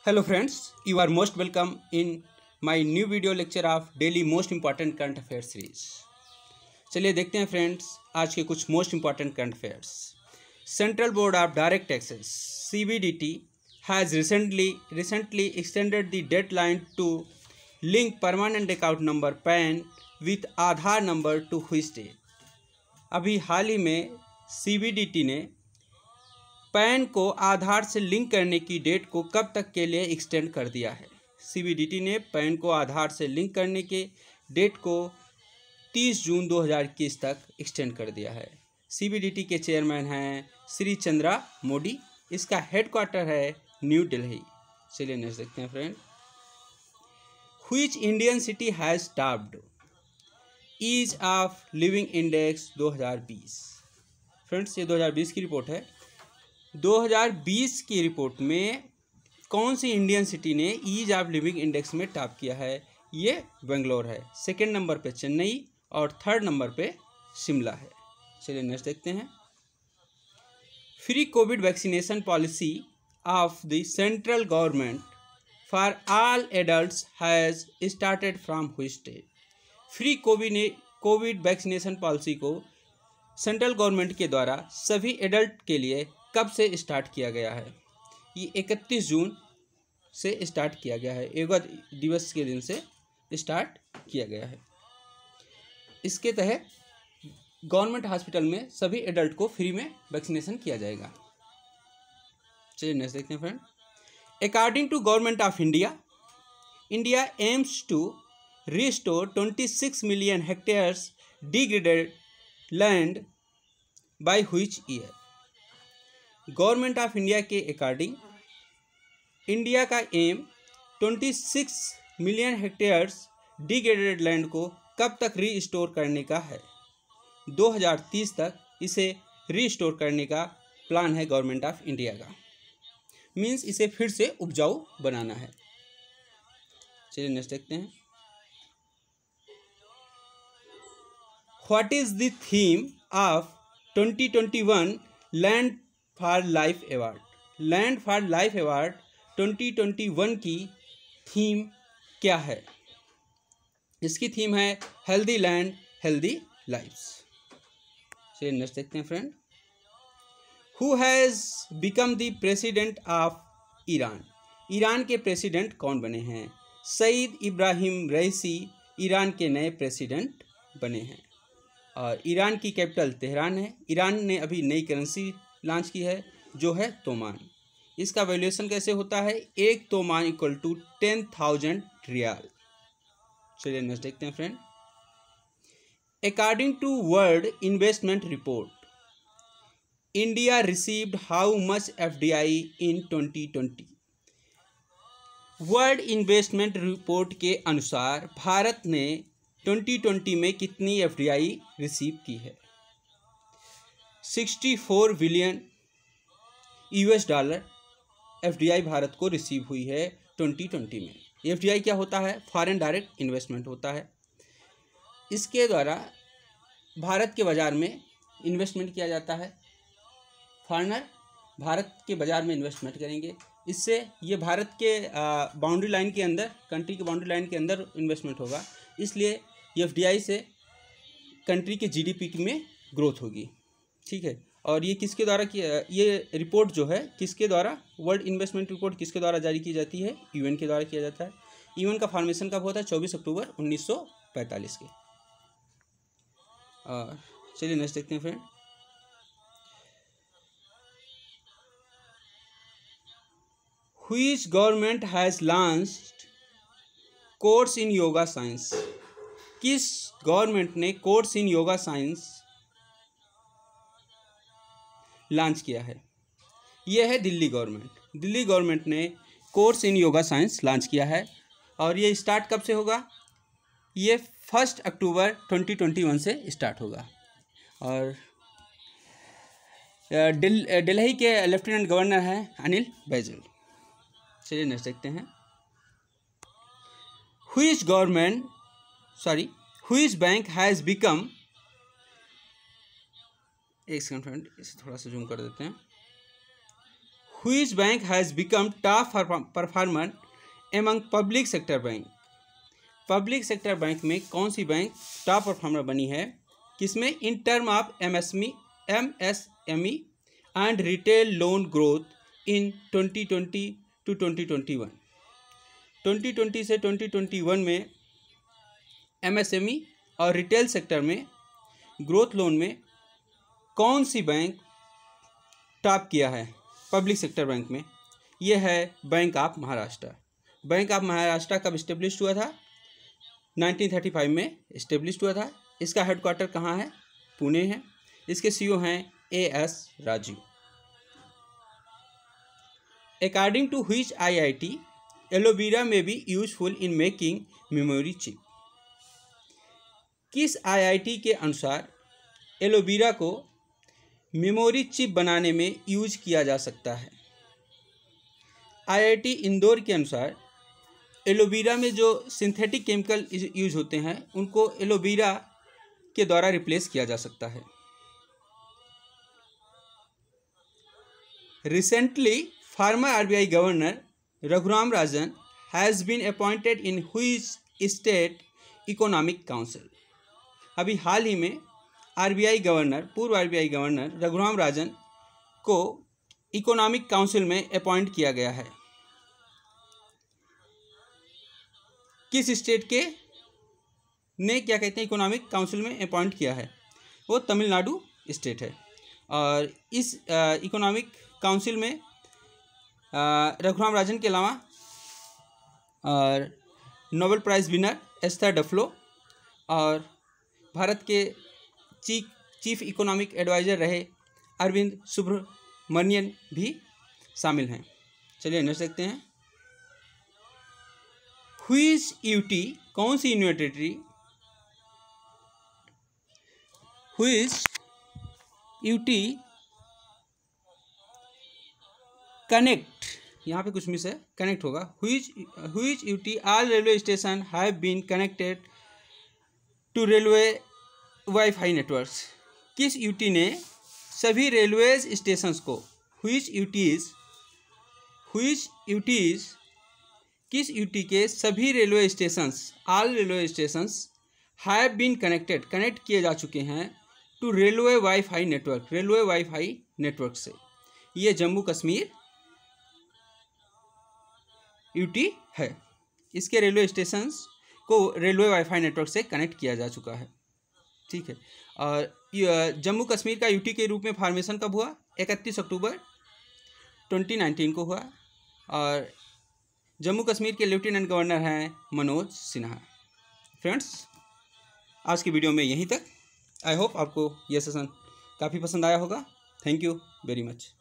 Hello friends, you are most welcome in my new video lecture of daily most important current affairs series। चलिए देखते हैं friends आज के कुछ most important current affairs। Central board of direct taxes CBDT has recently extended the deadline to link permanent account number PAN with Aadhaar number to which date। अभी हाल ही में CBDT ने पैन को आधार से लिंक करने की डेट को कब तक के लिए एक्सटेंड कर दिया है। CBDT ने पैन को आधार से लिंक करने के डेट को 30 जून 2021 तक एक्सटेंड कर दिया है। CBDT के चेयरमैन हैं श्री चंद्रा मोदी। इसका हेडक्वार्टर है न्यू दिल्ली। चलिए नेक्स्ट देखते हैं friend. Which Indian city has topped ease of living index 2020। Friends ये 2020 की रिपोर्ट है। 2020 की रिपोर्ट में कौन सी इंडियन सिटी ने ईज ऑफ लिविंग इंडेक्स में टॉप किया है? ये बेंगलोर है। सेकंड नंबर पे चेन्नई और थर्ड नंबर पे शिमला है। चलिए नेक्स्ट देखते हैं। Free Covid vaccination policy of the central government for all adults has started from which state. Free Covid vaccination policy को सेंट्रल गवर्नमेंट के द्वारा सभी एडल्ट के लिए कब से स्टार्ट किया गया है? ये 31 जून से स्टार्ट किया गया है। योगा दिवस के दिन से स्टार्ट किया गया है। इसके तहत गवर्नमेंट हॉस्पिटल में सभी एडल्ट को फ्री में वैक्सीनेशन किया जाएगा। चलिए नेक्स्ट देखते हैं friend. According to government of India, India aims to restore 26 million hectares degraded land by which year. Government of India के अकॉर्डिंग इंडिया का aim 26 million hectares degraded land को कब तक रीस्टोर करने का है? 2030 तक इसे रीस्टोर करने का प्लान है गवर्नमेंट ऑफ इंडिया का। मींस इसे फिर से उपजाऊ बनाना है। चलिए नेक्स्ट देखते हैं। What is the theme of 2021 land for life award. Land for life award 2021 की थीम क्या है? इसकी थीम है हेल्दी लैंड हेल्दी लाइफ्स। चलिए नेक्स्ट देखते हैं friend. Who has become the president of Iran. Iran के प्रेसिडेंट कौन बने हैं? सईद इब्राहिम रईसी ईरान के नए प्रेसिडेंट बने हैं। और ईरान की कैपिटल तेहरान है। ईरान ने अभी नई करेंसी लॉन्च की है जो है तोमान। इसका वैल्यूएशन कैसे होता है? एक तोमान इक्वल टू 10,000 रियाल। चलिए नेक्स्ट देखते हैं friend. According to world investment report, India received how much FDI in 2020। World investment report के अनुसार भारत ने 2020 में कितनी FDI रिसीव की है? 64 बिलियन $US FDI भारत को रिसीव हुई है 2020 में। FDI क्या होता है? फॉरेन डायरेक्ट इन्वेस्टमेंट होता है। इसके द्वारा भारत के बाज़ार में इन्वेस्टमेंट किया जाता है। फॉरेनर भारत के बाज़ार में इन्वेस्टमेंट करेंगे। इससे ये भारत के बाउंड्री लाइन के अंदर, कंट्री के बाउंड्री लाइन के अंदर इन्वेस्टमेंट होगा। इसलिए FDI से कंट्री के GDP में ग्रोथ होगी। ठीक है। और ये किसके द्वारा किया? ये रिपोर्ट जो है किसके द्वारा, वर्ल्ड इन्वेस्टमेंट रिपोर्ट किसके द्वारा जारी की जाती है? UN के द्वारा किया जाता है। UN का फॉर्मेशन कब होता है? 24 अक्टूबर 1945 के। और चलिए नेक्स्ट देखते हैं friend. Which government has launched course in yoga science. किस गवर्नमेंट ने course in yoga science launch किया है? यह है दिल्ली गवर्नमेंट। दिल्ली गवर्नमेंट ने course in yoga science launch किया है। और ये स्टार्ट कब से होगा? ये 1 अक्टूबर 2021 से स्टार्ट होगा। और दिल्ली के लेफ्टिनेंट गवर्नर हैं अनिल बैजल। चलिए नेक्स्ट देखते हैं। व्हिच बैंक हैज़ बिकम, एक सेकंड फ्रेंड इसे थोड़ा सा जूम कर देते हैं। Which bank has become top performer among public sector bank? Public sector bank में कौन सी बैंक टॉप परफॉर्मर बनी है? किसमें? In term of MSME and retail loan growth in 2020 to 2021। 2020 से 2021 में MSME और रिटेल सेक्टर में ग्रोथ लोन में कौन सी बैंक टॉप किया है पब्लिक सेक्टर बैंक में? यह है bank of Maharashtra. Bank of Maharashtra कब इस्टेब्लिश हुआ था? 1935 में इस्टेब्लिश हुआ था। इसका हेडक्वार्टर कहाँ है? पुणे है। इसके CEO हैं AS Raju. According to which IIT aloe vera में be useful in making memory chip? किस IIT के अनुसार एलोवेरा को मेमोरी चिप बनाने में यूज किया जा सकता है? IIT इंदौर के अनुसार एलोवेरा में जो सिंथेटिक केमिकल यूज होते हैं उनको एलोवेरा के द्वारा रिप्लेस किया जा सकता है। Recently former RBI governor Raghuram Rajan has been appointed in which state economic council? अभी हाल ही में पूर्व RBI गवर्नर रघुराम राजन को इकोनॉमिक काउंसिल में अपॉइंट किया गया है। किस स्टेट के ने क्या कहते हैं इकोनॉमिक काउंसिल में अपॉइंट किया है? वो तमिलनाडु स्टेट है। और इस इकोनॉमिक काउंसिल में रघुराम राजन के अलावा और Nobel prize winner Esther Duflo और भारत के चीफ इकोनॉमिक एडवाइज़र रहे अरविंद सुब्रमण्यन भी शामिल हैं। चलिए नजर देखते हैं। व्हिच UT कौन सी यूनिवर्सिटी व्हिच UT कनेक्ट, यहाँ पे कुछ मिस है, कनेक्ट होगा। Which UT all railway station have been connected to railway wifi networks? किस UT ने सभी रेलवेज स्टेशंस को किस UT के सभी railway stations all railway stations have been connect किए जा चुके हैं टू रेलवे वाईफाई नेटवर्क से? ये जम्मू कश्मीर UT है। इसके रेलवे स्टेशंस को रेलवे वाईफाई नेटवर्क से कनेक्ट किया जा चुका है। ठीक है। और जम्मू कश्मीर का UT के रूप में फॉर्मेशन कब हुआ? 31 अक्टूबर 2019 को हुआ। और जम्मू कश्मीर के लेफ्टिनेंट गवर्नर हैं मनोज सिन्हा। फ्रेंड्स, आज की वीडियो में यहीं तक। आई होप आपको यह सेशन काफ़ी पसंद आया होगा। Thank you very much.